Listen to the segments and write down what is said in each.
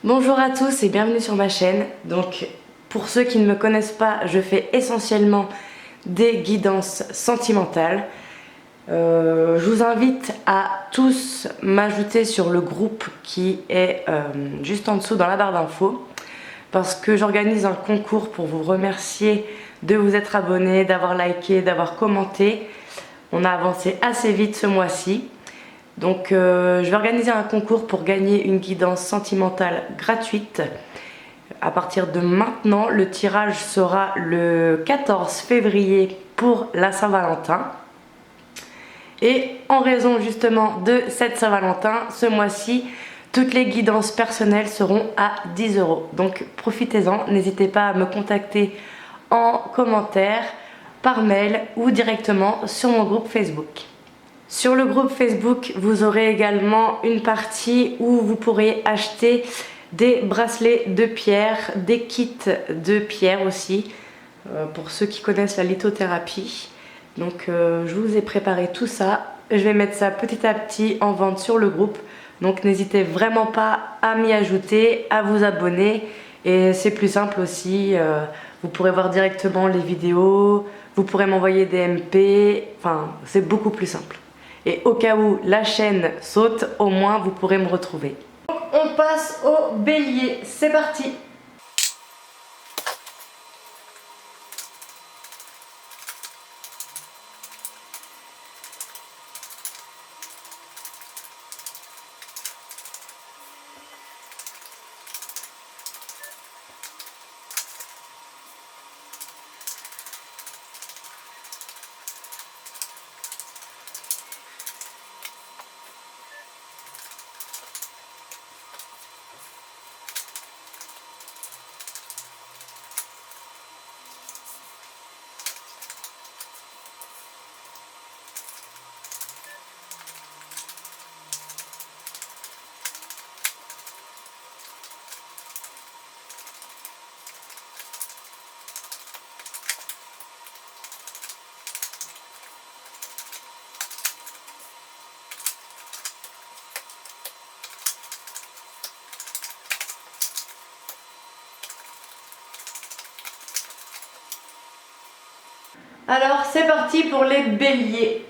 Bonjour à tous et bienvenue sur ma chaîne. Donc pour ceux qui ne me connaissent pas, je fais essentiellement des guidances sentimentales. Je vous invite à tous m'ajouter sur le groupe qui est juste en dessous dans la barre d'infos, parce que j'organise un concours pour vous remercier de vous être abonné, d'avoir liké, d'avoir commenté. On a avancé assez vite ce mois-ci. Donc je vais organiser un concours pour gagner une guidance sentimentale gratuite. À partir de maintenant, le tirage sera le 14 février pour la Saint-Valentin. Et en raison justement de cette Saint-Valentin, ce mois-ci, toutes les guidances personnelles seront à 10 €. Donc profitez-en, n'hésitez pas à me contacter en commentaire, par mail ou directement sur mon groupe Facebook. Sur le groupe Facebook, vous aurez également une partie où vous pourrez acheter des bracelets de pierre, des kits de pierre aussi, pour ceux qui connaissent la lithothérapie. Donc je vous ai préparé tout ça. Je vais mettre ça petit à petit en vente sur le groupe. Donc n'hésitez vraiment pas à m'y ajouter, à vous abonner. Et c'est plus simple aussi, vous pourrez voir directement les vidéos, vous pourrez m'envoyer des MP, enfin c'est beaucoup plus simple. Et au cas où la chaîne saute, au moins vous pourrez me retrouver. On passe au bélier, c'est parti! Alors c'est parti pour les béliers.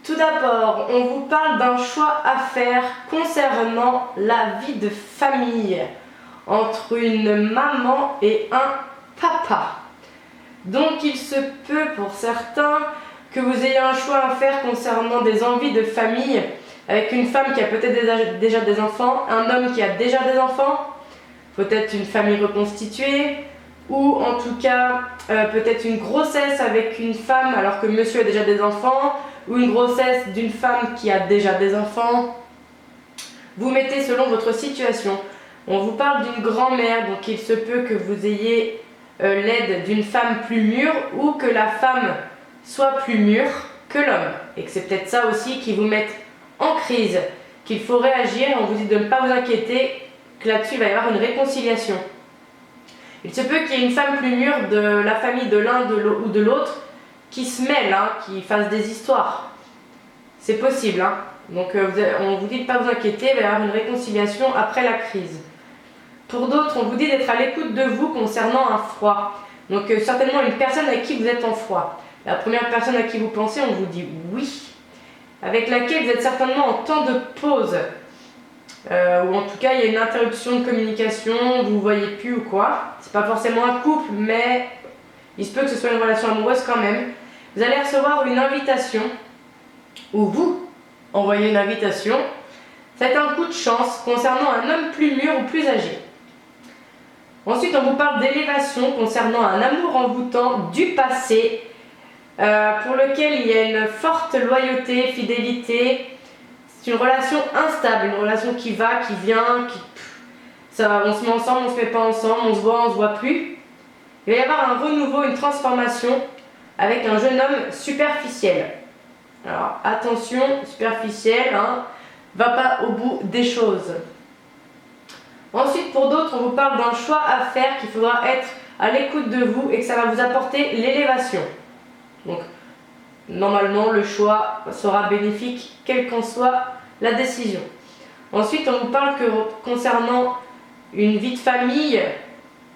Tout d'abord, on vous parle d'un choix à faire concernant la vie de famille entre une maman et un papa. Donc il se peut pour certains que vous ayez un choix à faire concernant des envies de famille avec une femme qui a peut-être déjà des enfants, un homme qui a déjà des enfants, peut-être une famille reconstituée, ou en tout cas peut-être une grossesse avec une femme alors que monsieur a déjà des enfants, ou une grossesse d'une femme qui a déjà des enfants. Vous mettez selon votre situation. On vous parle d'une grand-mère, donc il se peut que vous ayez l'aide d'une femme plus mûre ou que la femme soit plus mûre que l'homme. Et que c'est peut-être ça aussi qui vous met en crise, qu'il faut réagir. On vous dit de ne pas vous inquiéter, que là-dessus il va y avoir une réconciliation. Il se peut qu'il y ait une femme plus mûre de la famille de l'un ou de l'autre qui se mêle, qui fasse des histoires. C'est possible. Donc on vous dit de ne pas vous inquiéter, il va y avoir une réconciliation après la crise. Pour d'autres, on vous dit d'être à l'écoute de vous concernant un froid. Donc certainement une personne avec qui vous êtes en froid. La première personne à qui vous pensez, on vous dit oui. Avec laquelle vous êtes certainement en temps de pause. Ou en tout cas il y a une interruption de communication, vous ne voyez plus ou quoi. C'est pas forcément un couple, mais il se peut que ce soit une relation amoureuse quand même. Vous allez recevoir une invitation, ou vous envoyez une invitation. C'est un coup de chance concernant un homme plus mûr ou plus âgé. Ensuite on vous parle d'élévation concernant un amour envoûtant du passé, pour lequel il y a une forte loyauté, fidélité. C'est une relation instable, une relation qui va, qui vient, on se met ensemble, on se met pas ensemble, on se voit plus. Il va y avoir un renouveau, une transformation avec un jeune homme superficiel. Alors attention, superficiel, va pas au bout des choses. Ensuite pour d'autres, on vous parle d'un choix à faire qu'il faudra être à l'écoute de vous et que ça va vous apporter l'élévation. Donc normalement le choix sera bénéfique quelle qu'en soit la décision. Ensuite on vous parle que concernant une vie de famille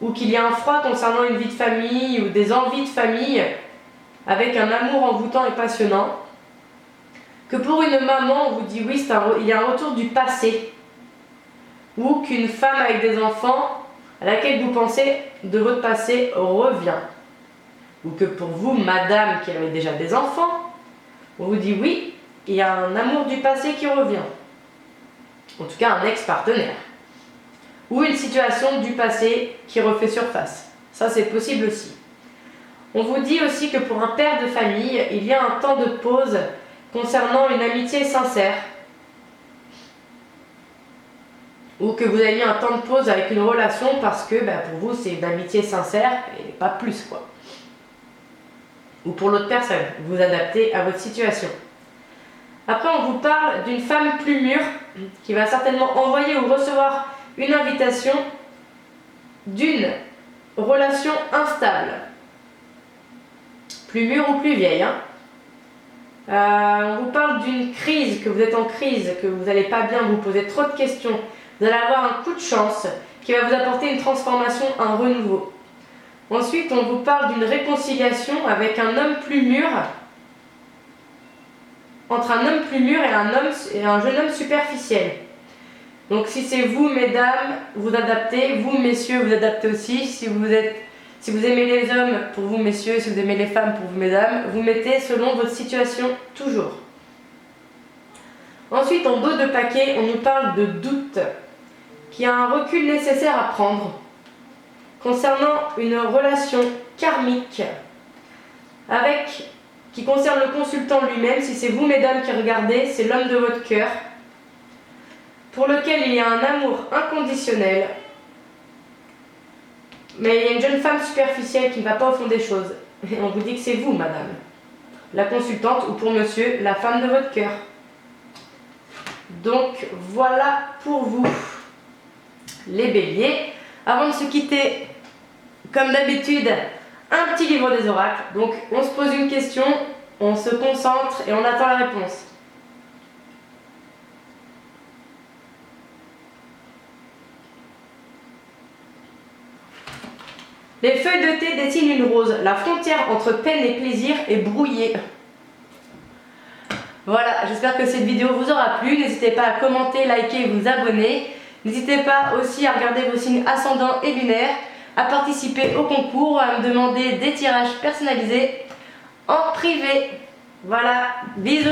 ou qu'il y a un froid concernant une vie de famille ou des envies de famille avec un amour envoûtant et passionnant. Que pour une maman, on vous dit oui, il y a un retour du passé. Ou qu'une femme avec des enfants à laquelle vous pensez de votre passé revient. Ou que pour vous, madame qui avait déjà des enfants, on vous dit oui, il y a un amour du passé qui revient. En tout cas, un ex-partenaire. Ou une situation du passé qui refait surface. Ça, c'est possible aussi. On vous dit aussi que pour un père de famille, il y a un temps de pause concernant une amitié sincère. Ou que vous avez mis un temps de pause avec une relation parce que pour vous, c'est une amitié sincère et pas plus, quoi. Ou pour l'autre personne, vous adaptez à votre situation. Après, on vous parle d'une femme plus mûre qui va certainement envoyer ou recevoir une invitation d'une relation instable. Plus mûre ou plus vieille. On vous parle d'une crise, que vous êtes en crise, que vous n'allez pas bien, vous posez trop de questions. Vous allez avoir un coup de chance qui va vous apporter une transformation, un renouveau. Ensuite, on vous parle d'une réconciliation avec un homme plus mûr, entre un homme plus mûr et un jeune homme superficiel. Donc si c'est vous, mesdames, vous adaptez, vous, messieurs, vous adaptez aussi. Si vous aimez les hommes, pour vous, messieurs, si vous aimez les femmes, pour vous, mesdames, vous mettez selon votre situation, toujours. Ensuite, en dos de paquet, on nous parle de doute, qui a un recul nécessaire à prendre concernant une relation karmique qui concerne le consultant lui-même. Si c'est vous, mesdames, qui regardez, c'est l'homme de votre cœur, pour lequel il y a un amour inconditionnel, mais il y a une jeune femme superficielle qui ne va pas au fond des choses. Et on vous dit que c'est vous, madame, la consultante, ou pour monsieur, la femme de votre cœur. Donc voilà pour vous, les béliers. Avant de se quitter, comme d'habitude, un petit livre des oracles. Donc on se pose une question, on se concentre et on attend la réponse. Les feuilles de thé dessinent une rose. La frontière entre peine et plaisir est brouillée. Voilà, j'espère que cette vidéo vous aura plu. N'hésitez pas à commenter, liker et vous abonner. N'hésitez pas aussi à regarder vos signes ascendants et lunaires, à participer au concours, à me demander des tirages personnalisés en privé. Voilà, bisous!